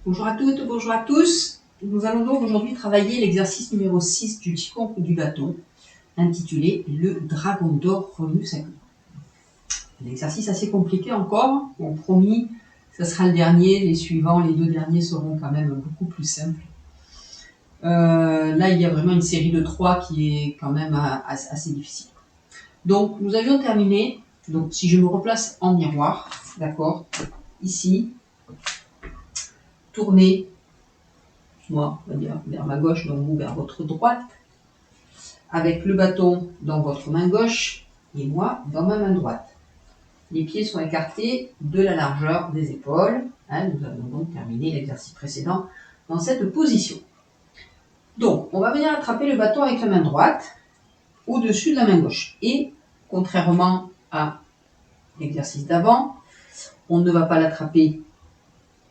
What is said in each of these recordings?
Bonjour à toutes, bonjour à tous. Nous allons donc aujourd'hui travailler l'exercice numéro 6 du Qigong du bâton, intitulé Le Dragon d'Or revenu s'accomplir. Un exercice assez compliqué encore. Bon, promis, ça sera le dernier. Les suivants, les deux derniers seront quand même beaucoup plus simples. Là, il y a vraiment une série de 3 qui est quand même assez difficile. Donc, nous avions terminé. Donc, si je me replace en miroir, d'accord, ici, tournez, moi, on va dire vers ma gauche, donc vous vers votre droite, avec le bâton dans votre main gauche et moi dans ma main droite. Les pieds sont écartés de la largeur des épaules. Nous avons donc terminé l'exercice précédent dans cette position. Donc, on va venir attraper le bâton avec la main droite au-dessus de la main gauche. Et, contrairement à l'exercice d'avant, on ne va pas l'attraper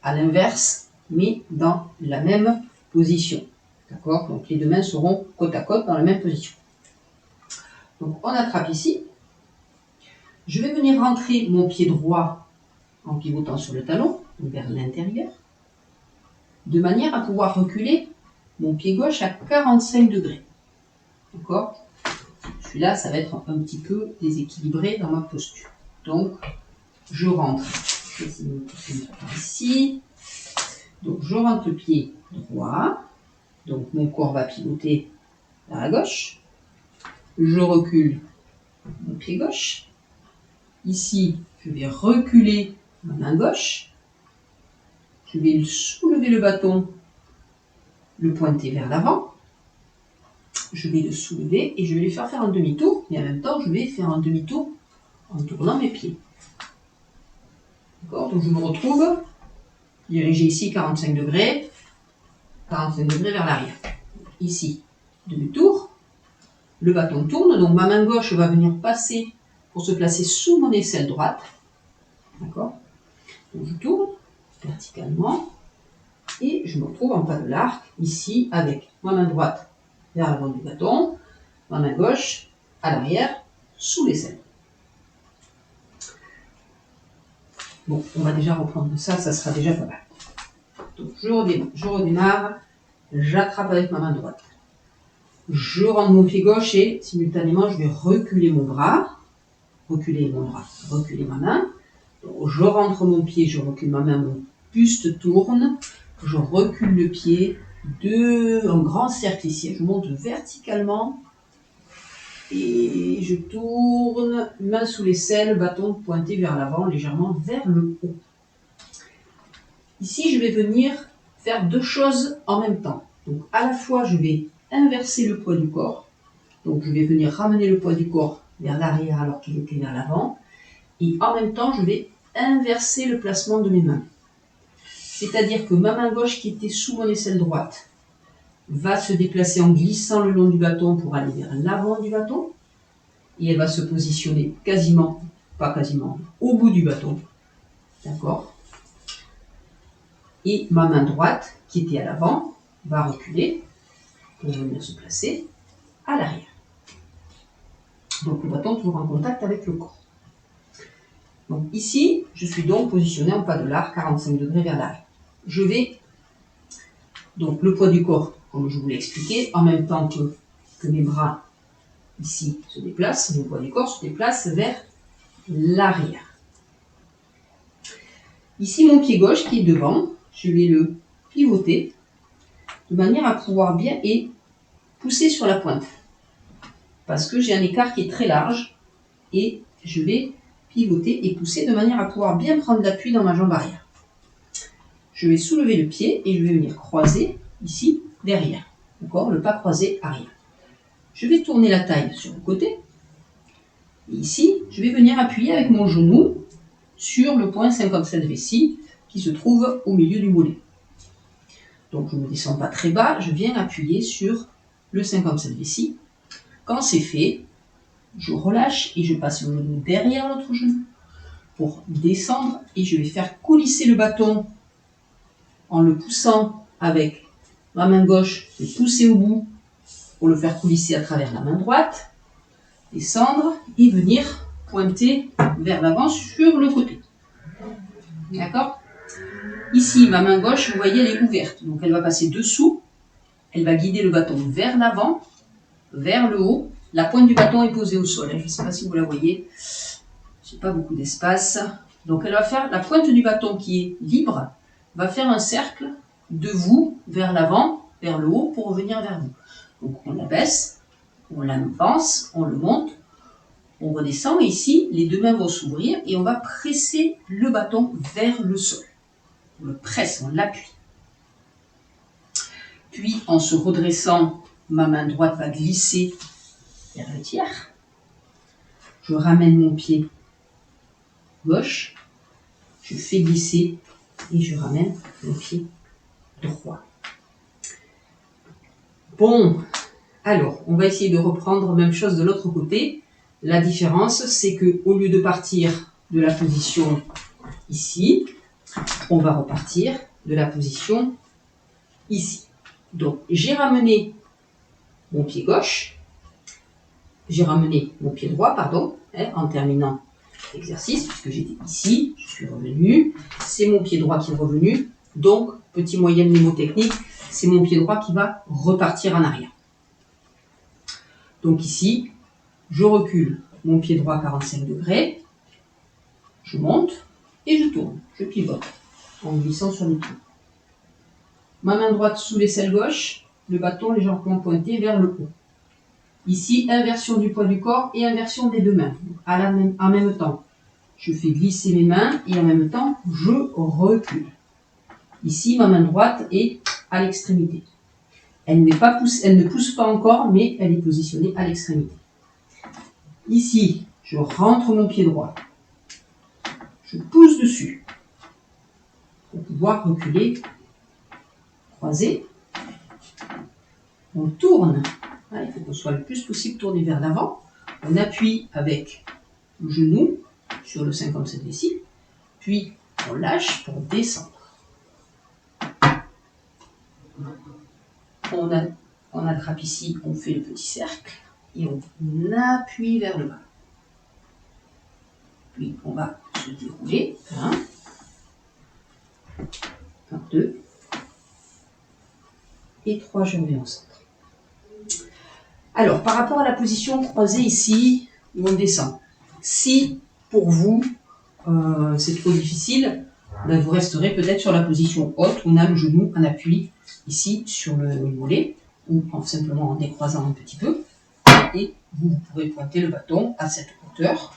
à l'inverse, mais dans la même position. D'accord? Donc, les deux mains seront côte à côte dans la même position. Donc, on attrape ici. Je vais venir rentrer mon pied droit en pivotant sur le talon, vers l'intérieur, de manière à pouvoir reculer mon pied gauche à 45 degrés. D'accord? Celui-là, ça va être un petit peu déséquilibré dans ma posture. Donc, je rentre. Je vais essayer de me pousser par ici. Donc, je rentre le pied droit. Donc, mon corps va pivoter vers la gauche. Je recule mon pied gauche. Ici, je vais reculer ma main gauche. Je vais soulever le bâton, le pointer vers l'avant. Je vais le soulever et je vais lui faire un demi-tour. Et en même temps, je vais faire un demi-tour en tournant mes pieds. D'accord? Donc, je me retrouve dirigé ici 45 degrés vers l'arrière. Ici, demi-tour. Le bâton tourne, donc ma main gauche va venir passer pour se placer sous mon aisselle droite. D'accord? Donc, je tourne verticalement et je me retrouve en pas de l'arc, ici, avec ma main droite vers l'avant du bâton, ma main gauche à l'arrière, sous l'aisselle. Bon, on va déjà reprendre ça sera déjà pas mal. Donc, je redémarre, j'attrape avec ma main droite. Je rentre mon pied gauche et simultanément, je vais reculer mon bras, reculer ma main. Donc, je rentre mon pied, je recule ma main, mon buste tourne, je recule le pied, un grand cercle ici, je monte verticalement et je tourne, main sous l'aisselle, bâton pointé vers l'avant, légèrement vers le haut. Ici, je vais venir faire deux choses en même temps. Donc, à la fois, je vais inverser le poids du corps. Donc, je vais venir ramener le poids du corps vers l'arrière alors qu'il était vers l'avant. Et en même temps, je vais inverser le placement de mes mains. C'est-à-dire que ma main gauche qui était sous mon aisselle droite va se déplacer en glissant le long du bâton pour aller vers l'avant du bâton. Et elle va se positionner au bout du bâton. D'accord? Et ma main droite, qui était à l'avant, va reculer pour venir se placer à l'arrière. Donc le bâton toujours en contact avec le corps. Donc ici, je suis donc positionné en pas de l'arc, 45 degrés vers l'arrière. Je vais, donc le poids du corps, comme je vous l'ai expliqué, en même temps que mes bras ici se déplacent, le poids du corps se déplace vers l'arrière. Ici, mon pied gauche qui est devant, je vais le pivoter de manière à pouvoir bien pousser sur la pointe. Parce que j'ai un écart qui est très large et je vais pivoter et pousser de manière à pouvoir bien prendre l'appui dans ma jambe arrière. Je vais soulever le pied et je vais venir croiser ici derrière. D'accord? Le pas croisé arrière. Je vais tourner la taille sur le côté. Et ici, je vais venir appuyer avec mon genou sur le point 57 vessie qui se trouve au milieu du mollet. Donc je ne me descends pas très bas, je viens appuyer sur le 57 vessie. Quand c'est fait, je relâche et je passe le genou derrière l'autre genou pour descendre et je vais faire coulisser le bâton en le poussant avec ma main gauche, je vais pousser au bout pour le faire coulisser à travers la main droite, descendre et venir pointer vers l'avant sur le côté. D'accord? Ici, ma main gauche, vous voyez, elle est ouverte. Donc, elle va passer dessous. Elle va guider le bâton vers l'avant, vers le haut. La pointe du bâton est posée au sol. Je ne sais pas si vous la voyez. Je n'ai pas beaucoup d'espace. Donc, elle va faire la pointe du bâton qui est libre, va faire un cercle de vous vers l'avant, vers le haut, pour revenir vers vous. Donc, on la baisse, on l'avance, on le monte, on redescend. Et ici, les deux mains vont s'ouvrir et on va presser le bâton vers le sol. On le presse, on l'appuie. Puis, en se redressant, ma main droite va glisser vers le tiers. Je ramène mon pied gauche. Je fais glisser et je ramène mon pied droit. Bon, alors, on va essayer de reprendre même chose de l'autre côté. La différence, c'est que au lieu de partir de la position ici, on va repartir de la position ici. Donc, j'ai ramené mon pied gauche, j'ai ramené mon pied droit, pardon, en terminant l'exercice, puisque j'étais ici, je suis revenu, c'est mon pied droit qui est revenu, donc, petit moyen mnémotechnique, c'est mon pied droit qui va repartir en arrière. Donc ici, je recule mon pied droit à 45 degrés, je monte et je tourne, je pivote en glissant sur le pied. Ma main droite sous l'aisselle gauche, le bâton légèrement pointé vers le haut. Ici, inversion du poids du corps et inversion des deux mains. En même temps, je fais glisser mes mains et en même temps, je recule. Ici, ma main droite est à l'extrémité. Elle ne pousse pas encore, mais elle est positionnée à l'extrémité. Ici, je rentre mon pied droit. Je pousse dessus pour pouvoir reculer, croiser. On tourne. Il faut qu'on soit le plus possible tourné vers l'avant. On appuie avec le genou sur le 57 ici. Puis, on lâche pour descendre. On attrape ici, on fait le petit cercle et on appuie vers le bas. Puis, on va se dérouler. 1, 2 et 3, je reviens au centre. Alors, par rapport à la position croisée ici, où on descend, si pour vous, c'est trop difficile, ben vous resterez peut-être sur la position haute, où on a le genou en appui ici sur le mollet, ou simplement en décroisant un petit peu, et vous pourrez pointer le bâton à cette hauteur,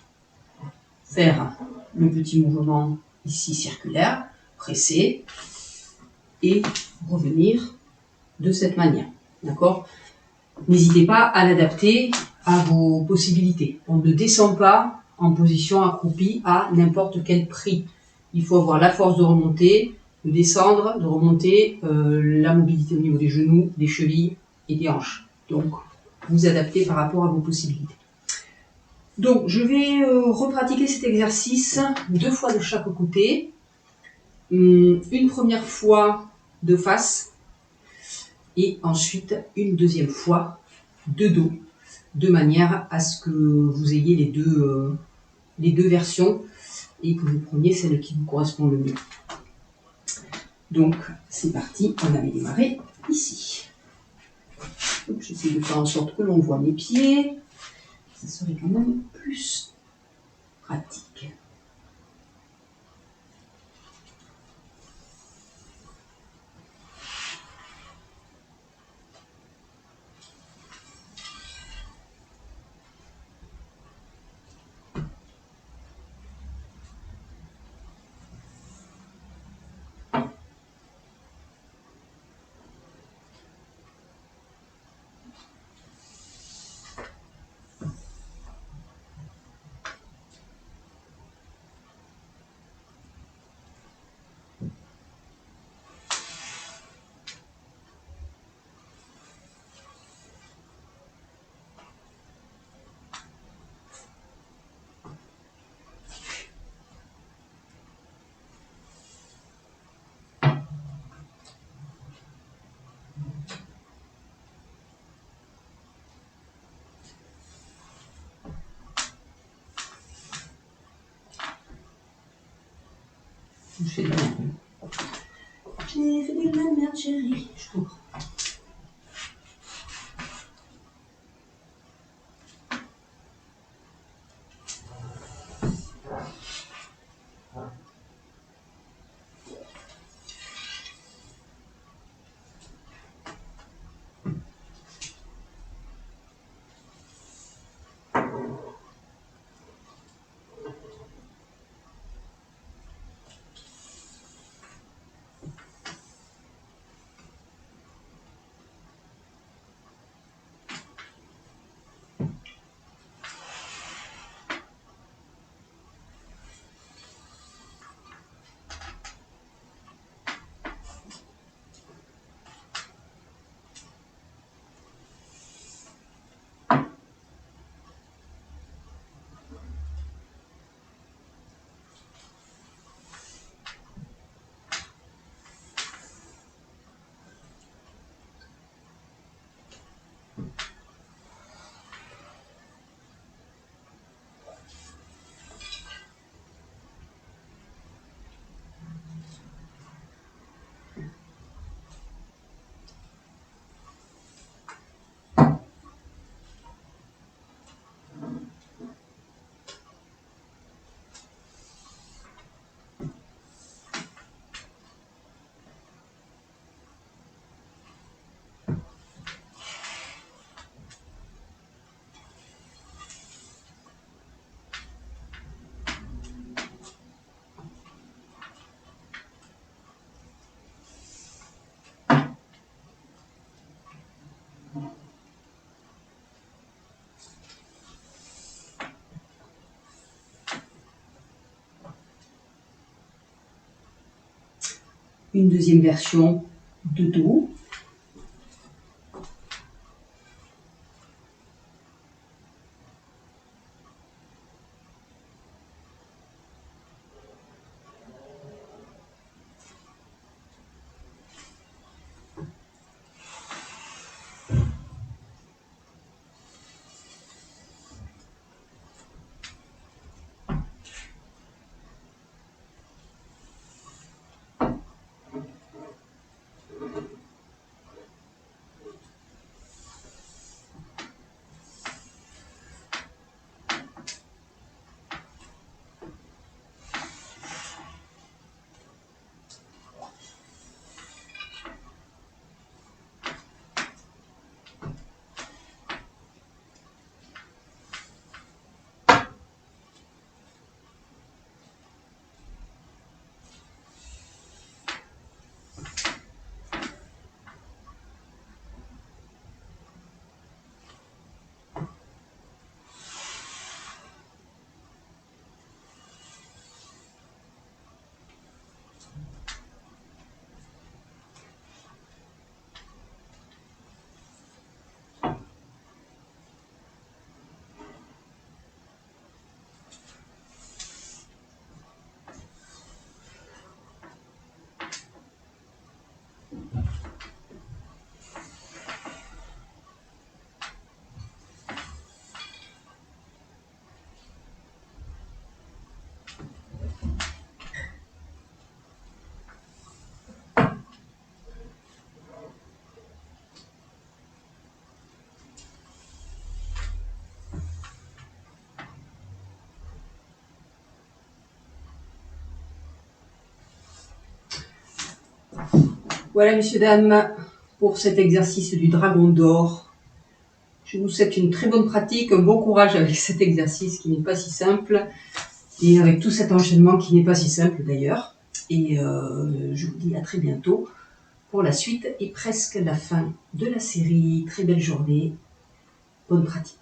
faire le petit mouvement ici circulaire, presser, et revenir de cette manière. D'accord ? N'hésitez pas à l'adapter à vos possibilités. On ne descend pas en position accroupie à n'importe quel prix. Il faut avoir la force de remonter, de descendre, de remonter, la mobilité au niveau des genoux, des chevilles et des hanches. Donc, vous adaptez par rapport à vos possibilités. Donc, je vais repratiquer cet exercice 2 fois de chaque côté. Une première fois de face et ensuite une deuxième fois de dos, de manière à ce que vous ayez les deux versions et que vous preniez celle qui vous correspond le mieux. Donc, c'est parti, on avait démarré ici. J'essaie de faire en sorte que l'on voit mes pieds, ça serait quand même plus pratique. Je fais de la J'ai fait de la merde, chérie. Je comprends. Une deuxième version de dos. Voilà, messieurs, dames, pour cet exercice du dragon d'or. Je vous souhaite une très bonne pratique, un bon courage avec cet exercice qui n'est pas si simple, et avec tout cet enchaînement qui n'est pas si simple d'ailleurs. Et je vous dis à très bientôt pour la suite et presque la fin de la série. Très belle journée, bonne pratique.